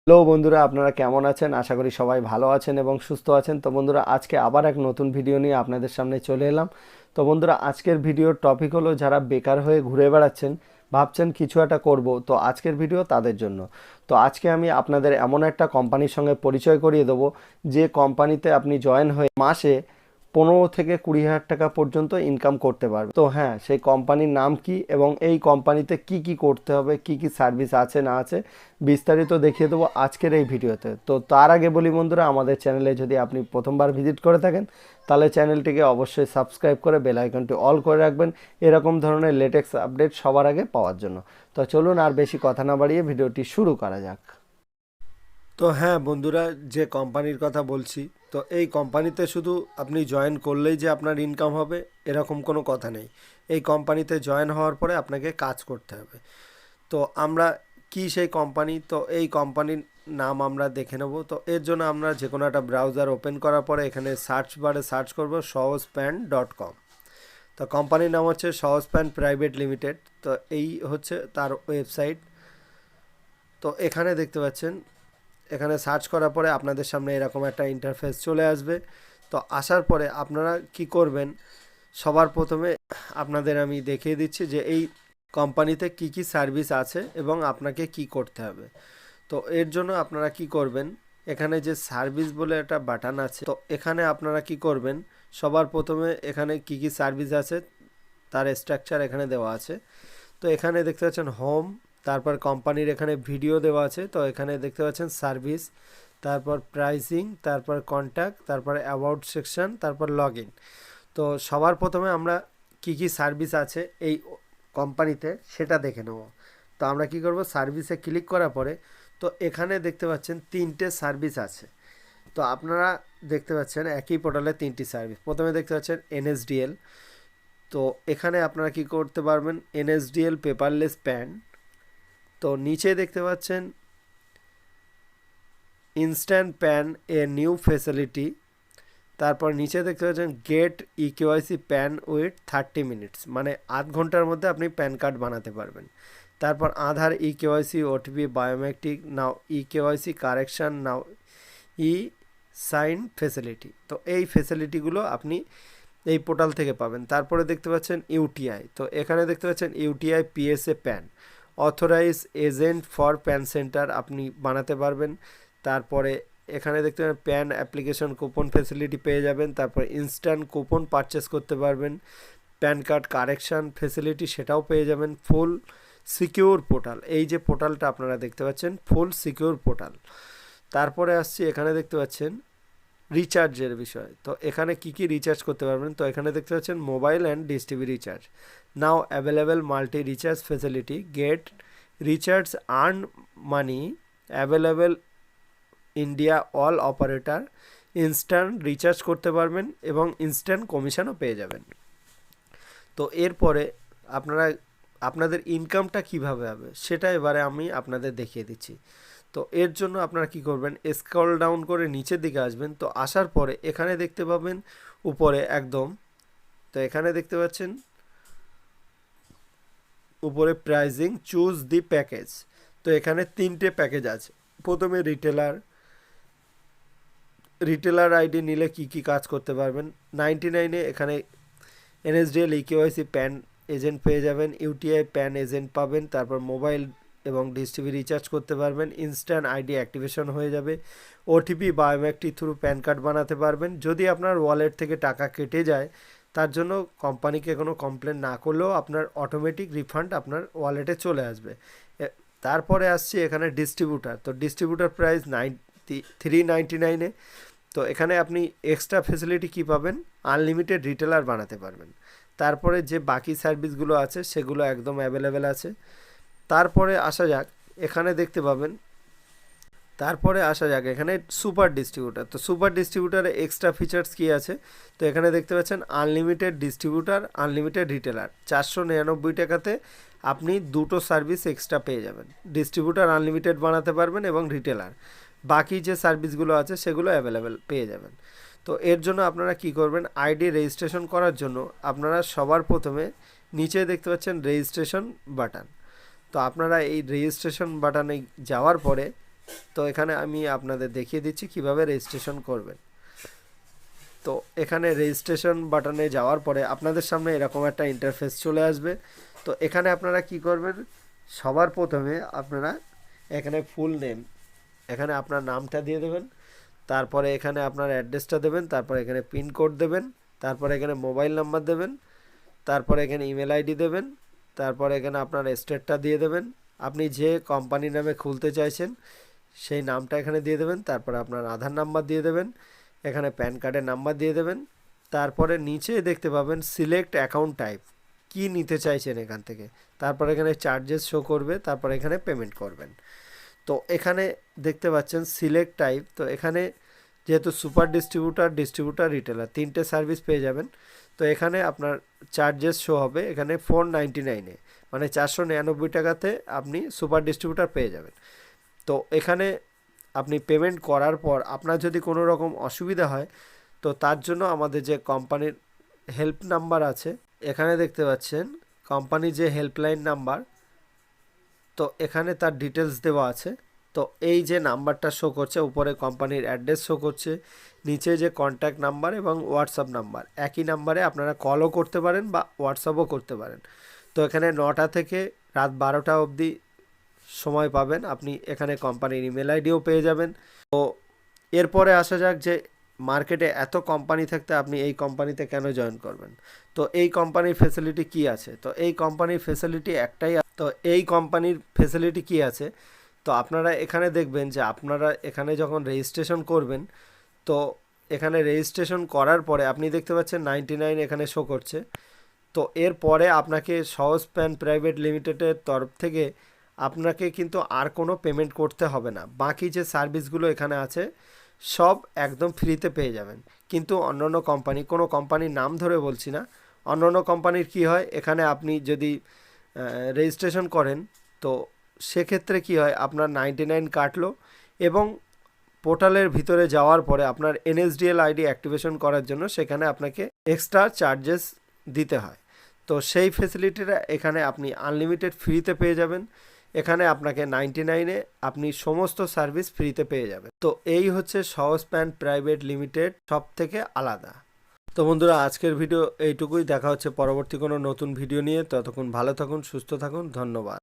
Hello বন্ধুরা, আপনারা কেমন আছেন? আশা করি সবাই ভালো আছেন এবং সুস্থ আছেন। তো বন্ধুরা, আজকে আবার এক নতুন ভিডিও নিয়ে আপনাদের সামনে চলে এলাম। তো বন্ধুরা, আজকের ভিডিওর টপিক হলো যারা বেকার হয়ে ঘুরে বেড়াচ্ছেন, ভাবছেন কিছু একটা করব, তো আজকের ভিডিও তাদের জন্য। তো আজকে আমি আপনাদের এমন একটা কোম্পানির সঙ্গে পরিচয় করিয়ে দেবো, যে কোম্পানিতে আপনি জয়েন হয়ে মাসে 15 থেকে 20 হাজার টাকা পর্যন্ত ইনকাম করতে পারবে। তো হ্যাঁ, সেই কোম্পানির নাম কি এবং এই কোম্পানিতে কি কি করতে হবে, কি কি সার্ভিস আছে না আছে, বিস্তারিত দেখিয়ে দেবো আজকের এই ভিডিওতে। তো তার আগে বলি বন্ধুরা, আমাদের চ্যানেলে যদি আপনি প্রথমবার ভিজিট করে থাকেন, তাহলে চ্যানেলটিকে অবশ্যই সাবস্ক্রাইব করে বেল আইকনটি অল করে রাখবেন এরকম ধরনের লেটেস্ট আপডেট সবার আগে পাওয়ার জন্য। তো চলুন আর বেশি কথা না বাড়িয়ে ভিডিওটি শুরু করা যাক। তো হ্যাঁ বন্ধুরা, যে কোম্পানির কথা বলছি, তো এই কোম্পানিতে শুধু আপনি জয়েন করলেই যে আপনার ইনকাম হবে এরকম কোনো কথা নেই। এই কোম্পানিতে জয়েন হওয়ার পরে আপনাকে কাজ করতে হবে। তো আমরা কি সেই কোম্পানি, তো এই কোম্পানির নাম আমরা দেখে নেব। তো এর জন্য আমরা যে কোনো একটা ব্রাউজার ওপেন করার পরে এখানে সার্চ বারে সার্চ করব sahajpan.com। তো কোম্পানির নাম হচ্ছে সহজ প্যান প্রাইভেট লিমিটেড। তো এই হচ্ছে তার ওয়েবসাইট। তো এখানে দেখতে পাচ্ছেন, এখানে সার্চ করার পরে আপনাদের সামনে এরকম একটা ইন্টারফেস চলে আসবে। তো আসার পরে আপনারা কি করবেন, সবার প্রথমে আপনাদের আমি দেখিয়ে দিচ্ছি যে এই কোম্পানিতে কি কি সার্ভিস আছে এবং আপনাকে কি করতে হবে। তো এর জন্য আপনারা কি করবেন, এখানে যে সার্ভিস বলে একটা বাটন আছে, তো এখানে আপনারা কি করবেন, সবার প্রথমে এখানে কি কি সার্ভিস আছে তার স্ট্রাকচার এখানে দেওয়া আছে। তো এখানে দেখতে পাচ্ছেন হোম, তারপর কোম্পানির এখানে ভিডিও দেওয়া আছে। তো এখানে দেখতে পাচ্ছেন সার্ভিস, তারপর প্রাইসিং, তারপর কন্ট্যাক্ট, তারপর অ্যাবাউট সেকশন, তারপর লগ ইন। তো সবার প্রথমে আমরা কি কি সার্ভিস আছে এই কোম্পানিতে সেটা দেখে নেব। তো আমরা কি করব, সার্ভিসে ক্লিক করার পরে তো এখানে দেখতে পাচ্ছেন 3টে সার্ভিস আছে। তো আপনারা দেখতে পাচ্ছেন একই পোর্টালে 3টি সার্ভিস। প্রথমে দেখতে পাচ্ছেন এনএসডিএল। তো এখানে আপনারা কি করতে পারবেন, এনএসডিএল পেপারলেস প্যান। তো নিচে দেখতে পাচ্ছেন instant PAN a new facility. তারপর নিচে দেখতে পাচ্ছেন get eKYC PAN with 30 minutes, মানে আধ ঘন্টার মধ্যে আপনি প্যান কার্ড বানাতে পারবেন। তারপর আধার ইকেওয়াইসি ওটিপি বায়োমেট্রিক নাও ইকেওয়াইসি কারেকশান নাও ই সাইন ফেসিলিটি। তো এই ফেসিলিটিগুলো আপনি এই পোর্টাল থেকে পাবেন। তারপরে দেখতে পাচ্ছেন ইউটিআই। তো এখানে দেখতে পাচ্ছেন UTI PSA PAN, authorise agent for PAN centre আপনি বানাতে পারবেন। তারপরে এখানে দেখতে পাবেন প্যান অ্যাপ্লিকেশন কুপন ফেসিলিটি পেয়ে যাবেন। তারপর ইনস্ট্যান্ট কুপন পারচেস করতে পারবেন। প্যান কার্ড কারেকশান ফেসিলিটি সেটাও পেয়ে যাবেন। ফুল সিকিউর পোর্টাল, এই যে পোর্টালটা আপনারা দেখতে পাচ্ছেন ফুল সিকিউর পোর্টাল। তারপরে আসছি, এখানে দেখতে পাচ্ছেন রিচার্জের বিষয়। তো এখানে কি কি রিচার্জ করতে পারবেন, তো এখানে দেখতে পাচ্ছেন mobile and dish TV recharge now available multi recharge facility get recharge earn money available India all operator instant recharge করতে পারবেন এবং ইনস্ট্যান্ট কমিশনও পেয়ে যাবেন। তো এরপরে আপনারা আপনাদের ইনকামটা কিভাবে হবে সেটা এবারে আমি আপনাদের দেখিয়ে দিচ্ছি। তো এর জন্য আপনারা কি করবেন, স্ক্রল ডাউন করে নিচের দিকে আসবেন। তো আসার পরে এখানে দেখতে পাবেন উপরে একদম, তো এখানে দেখতে পাচ্ছেন উপরে প্রাইজিং চুজ দি প্যাকেজ। তো এখানে 3টে প্যাকেজ আছে। প্রথমে রিটেলার আইডি নিলে কি কি কাজ করতে পারবেন। 99-এ এখানে এনএসডিএল ইকেওয়াইসি প্যান এজেন্ট পেয়ে যাবেন, ইউটিআই প্যান এজেন্ট পাবেন। তারপর মোবাইল এবং ডিশ টিভি রিচার্জ করতে পারবেন, ইনস্ট্যান্ট আইডি অ্যাক্টিভেশন হয়ে যাবে, OTP biometric through pan card বানাতে পারবেন। যদি আপনার ওয়ালেট থেকে টাকা কেটে যায়, তার জন্য কোম্পানিকে কোনো কমপ্লেন না করলেও আপনার অটোমেটিক রিফান্ড আপনার ওয়ালেটে চলে আসবে। তারপরে আসছি এখানে ডিস্ট্রিবিউটার। তো ডিস্ট্রিবিউটার প্রাইস 399-এ। তো এখানে আপনি এক্সট্রা ফেসিলিটি কি পাবেন, আনলিমিটেড রিটেলার বানাতে পারবেন। তারপরে যে বাকি সার্ভিসগুলো আছে সেগুলো একদম অ্যাভেলেবেল আছে। তারপরে আসা যাক, এখানে দেখতে পাবেন, তারপরে আসা যাক এখানে সুপার ডিস্ট্রিবিউটার। তো সুপার ডিস্ট্রিবিউটারে এক্সট্রা ফিচার্স কী আছে, তো এখানে দেখতে পাচ্ছেন আনলিমিটেড ডিস্ট্রিবিউটার আনলিমিটেড রিটেলার 499 টাকাতে আপনি 2টো সার্ভিস এক্সট্রা পেয়ে যাবেন। ডিস্ট্রিবিউটার আনলিমিটেড বানাতে পারবেন এবং রিটেলার বাকি যে সার্ভিসগুলো আছে সেগুলো অ্যাভেলেবেল পেয়ে যাবেন। তো এর জন্য আপনারা কি করবেন, আইডি রেজিস্ট্রেশন করার জন্য আপনারা সবার প্রথমে নিচে দেখতে পাচ্ছেন রেজিস্ট্রেশন বাটন। তো আপনারা এই রেজিস্ট্রেশন বাটনে যাওয়ার পরে তো এখানে আমি আপনাদের দেখিয়ে দিচ্ছি কিভাবে রেজিস্ট্রেশন করবেন। তো এখানে রেজিস্ট্রেশন বাটনে যাওয়ার পরে আপনাদের সামনে এরকম একটা ইন্টারফেস চলে আসবে। তো এখানে আপনারা কি করবেন, সবার প্রথমে আপনারা এখানে ফুল নেম, এখানে আপনার নামটা দিয়ে দেবেন, তারপরে এখানে আপনার অ্যাড্রেসটা দেবেন, তারপরে এখানে পিনকোড দেবেন, তারপরে এখানে মোবাইল নাম্বার দেবেন, তারপরে এখানে ইমেল আইডি দেবেন, তারপরে এখানে আপনার স্টেটটা দিয়ে দেবেন, আপনি যে কোম্পানি নামে খুলতে চাইছেন সেই নামটা এখানে দিয়ে দেবেন, তারপরে আপনার আধার নাম্বার দিয়ে দেবেন, এখানে প্যান কার্ডের নাম্বার দিয়ে দেবেন, তারপরে নিচে দেখতে পাবেন সিলেক্ট অ্যাকাউন্ট টাইপ, কি নিতে চাইছেন এখান থেকে, তারপর এখানে চার্জেস শো করবে, তারপর এখানে পেমেন্ট করবেন। তো এখানে দেখতে পাচ্ছেন সিলেক্ট টাইপ, তো এখানে যেহেতু সুপার ডিস্ট্রিবিউটার রিটেলার তিনটে সার্ভিস পেয়ে যাবেন। তো এখানে আপনার চার্জেস শো হবে এখানে 499-এ, মানে 499 টাকাতে আপনি সুপার ডিস্ট্রিবিউটার পেয়ে যাবেন। তো এখানে আপনি পেমেন্ট করার পর আপনার যদি কোনো রকম অসুবিধা হয়, তো তার জন্য আমাদের যে কোম্পানির হেল্প নাম্বার আছে এখানে দেখতে পাচ্ছেন, কোম্পানির যে হেল্পলাইন নাম্বার, তো এখানে তার ডিটেলস দেওয়া আছে। তো এই যে নাম্বারটা শো করছে, উপরে কোম্পানির অ্যাড্রেস শো করছে, নিচে যে কন্ট্যাক্ট নাম্বার এবং হোয়াটসঅ্যাপ নাম্বার, একই নাম্বারে আপনারা কলও করতে পারেন বা হোয়াটসঅ্যাপও করতে পারেন। তো এখানে 9টা থেকে রাত 12টা অবধি সময় পাবেন, আপনি এখানে কোম্পানির ইমেল আইডিও পেয়ে যাবেন। তো এরপরে আসা যাক যে মার্কেটে এত কোম্পানি থাকতে আপনি এই কোম্পানিতে কেন জয়েন করবেন। তো এই কোম্পানির ফেসিলিটি কি আছে, তো এই কোম্পানির ফেসিলিটি একটাই। তো এই কোম্পানির ফেসিলিটি কি আছে, তো আপনারা এখানে দেখবেন যে আপনারা এখানে যখন রেজিস্ট্রেশন করবেন, তো এখানে রেজিস্ট্রেশন করার পরে আপনি দেখতে পাচ্ছেন 99 এখানে শো করছে। তো এরপরে আপনাকে সহজ প্যান প্রাইভেট লিমিটেডের তরফ থেকে আপনাকে কিন্তু আর কোনো পেমেন্ট করতে হবে না, বাকি যে সার্ভিসগুলো এখানে আছে সব একদম ফ্রিতে পেয়ে যাবেন। কিন্তু অন্যান্য কোম্পানি, কোনো কোম্পানির নাম ধরে বলছি না, অন্যান্য কোম্পানির কি হয়, এখানে আপনি যদি রেজিস্ট্রেশন করেন তো সেক্ষেত্রে কি হয়, আপনার 99 কাটলো এবং পোর্টালের ভিতরে যাওয়ার পরে আপনার এনএসডিএল আইডি অ্যাক্টিভেশন করার জন্য সেখানে আপনাকে এক্সট্রা চার্জেস দিতে হয়। তো সেই ফেসিলিটিটা এখানে আপনি আনলিমিটেড ফ্রিতে পেয়ে যাবেন। এখানে আপনাকে 99-এ আপনি সমস্ত সার্ভিস ফ্রিতে পেয়ে যাবেন। তো এই হচ্ছে সহজ প্যান প্রাইভেট লিমিটেড সব থেকে আলাদা। তো বন্ধুরা, আজকের ভিডিও এইটুকুই, দেখা হচ্ছে পরবর্তী কোনো নতুন ভিডিও নিয়ে। ততক্ষণ ভালো থাকুন, সুস্থ থাকুন, ধন্যবাদ।